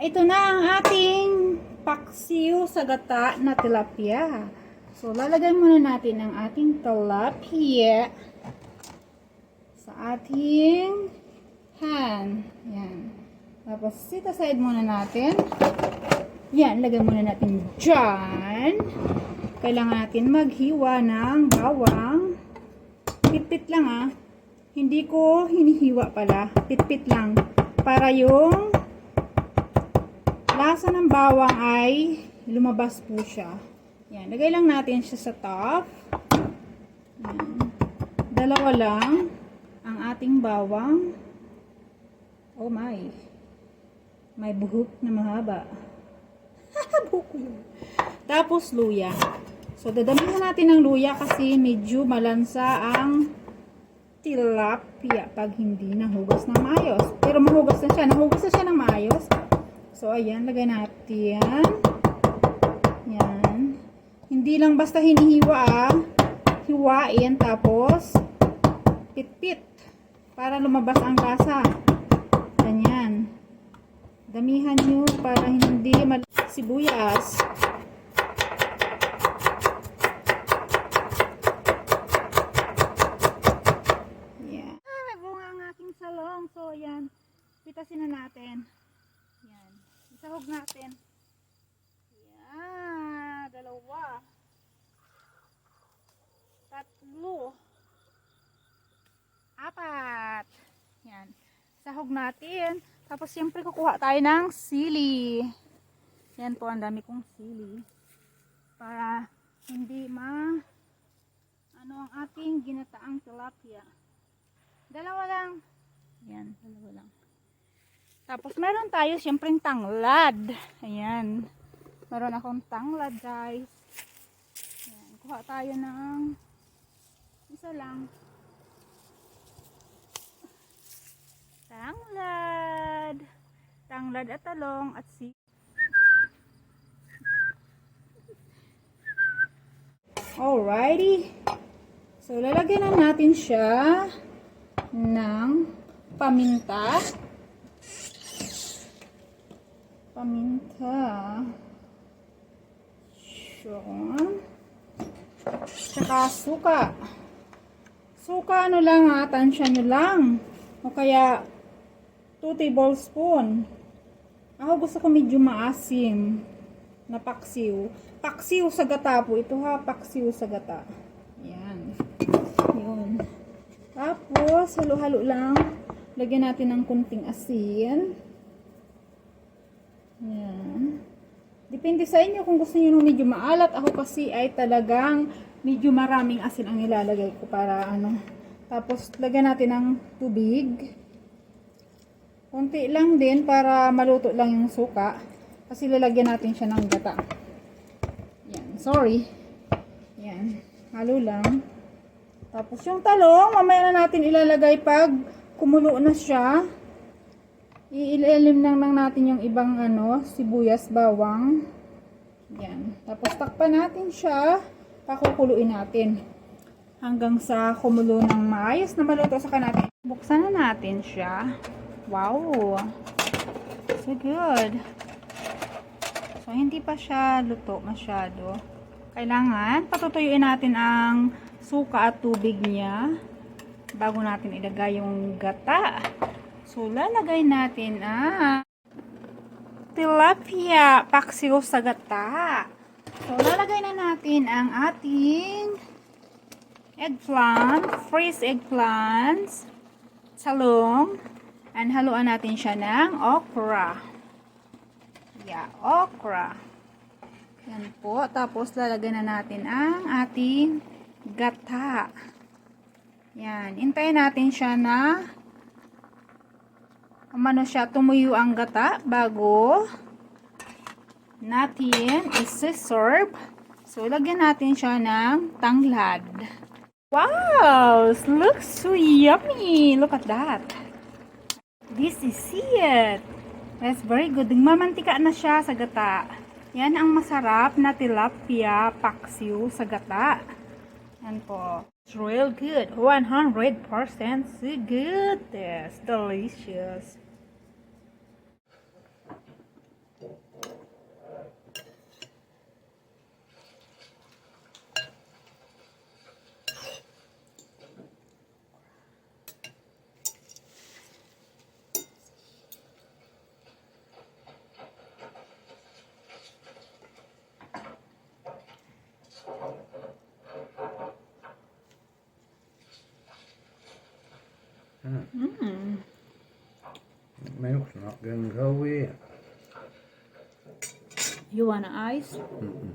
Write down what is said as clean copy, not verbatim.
Ito na ang ating paksiw sa gata na tilapia. So, lalagay muna natin ang ating tilapia sa ating pan. Yan. Tapos, set aside muna natin. Yan, lagay muna natin dyan. Kailangan natin maghiwa ng bawang. Pit-pit lang ah. Hindi ko hinihiwa pala. Pit-pit lang. Para yung lasa ng bawang ay lumabas po siya. Yan, lagay lang natin siya sa top. Yan. Dalawa lang ang ating bawang. Oh my. May buhok na mahaba. Buhok yun. Tapos luya. So, dadamihan natin ng luya kasi medyo malansa ang tilapia pag hindi nahugas ng maayos. Pero mahugas na siya. Nahugas na siya ng maayos. So, ayan. Lagay natin. Yan. Hindi lang basta hinihiwa ah. Hiwain. Tapos, pit-pit. Para lumabas ang lasa. Ganyan. Damihan nyo para hindi sibuyas. Yeah. May bunga ang aking salong. So, ayan. Pitasin na natin. Yan. Isahog natin. Yan. Dalawa. Tatlo. Apat. Yan. Isahog natin. Tapos, siyempre, kukuha tayo ng sili. Yan po, ang dami kong sili. Para hindi ano ang ating ginataang tilapia. Dalawa lang. Yan, dalawa lang. Tapos, meron tayo, siyempre, tanglad. Ayan. Meron akong tanglad, guys. Ayan. Kuha tayo ng isa lang. Tanglad. Tanglad at talong at alrighty. So, lalagyan na natin siya ng paminta. Tsaka suka. Suka ano lang ha, tansya nyo lang. O kaya 2 tablespoon. Ako gusto ko medyo maasim na paksiw. Paksiw sa gata po. Ito ha, paksiw sa gata. Yan. Yun. Tapos, halo-halo lang. Lagyan natin ng kunting asin. Yan. Depende sa inyo kung gusto niyo medyo maalat. Ako kasi ay talagang medyo maraming asin ang nilalagay ko para ano. Tapos, lagyan natin ng tubig. Kunti lang din para maluto lang yung suka. Kasi lalagyan natin siya ng gata. Yan. Sorry. Yan. Halo lang. Tapos yung talong, mamaya na natin ilalagay pag kumulo na siya. Iilalim lang natin yung ibang ano, sibuyas, bawang. Yan. Tapos takpan natin siya. Pakukuluin natin. Hanggang sa kumulo ng maayos na maluto sa natin. Buksan na natin siya. Wow. So good. So, hindi pa siya luto masyado. Kailangan patutuyuin natin ang suka at tubig niya bago natin ilagay yung gata. So, lalagay natin ang tilapia paksiw sa gata. So, lalagay na natin ang ating eggplant, freeze eggplants, talong, and haluan natin siya ng okra. Yeah, okra. Yan po. Tapos, lalagyan na natin ang ating gata. Yan. Hintayin natin siya na umano siya, tumuyo ang gata bago natin isi-serve. So, lagyan natin siya ng tanglad. Wow! Looks so yummy! Look at that. This is it. That's very good. Mamantika na siya sa gata. Yan ang masarap na tilapia paksiw sa gata. Yan po. It's real good. 100% so good. Yes, delicious. Milk's not going to go with it. You want ice? Mm-mm.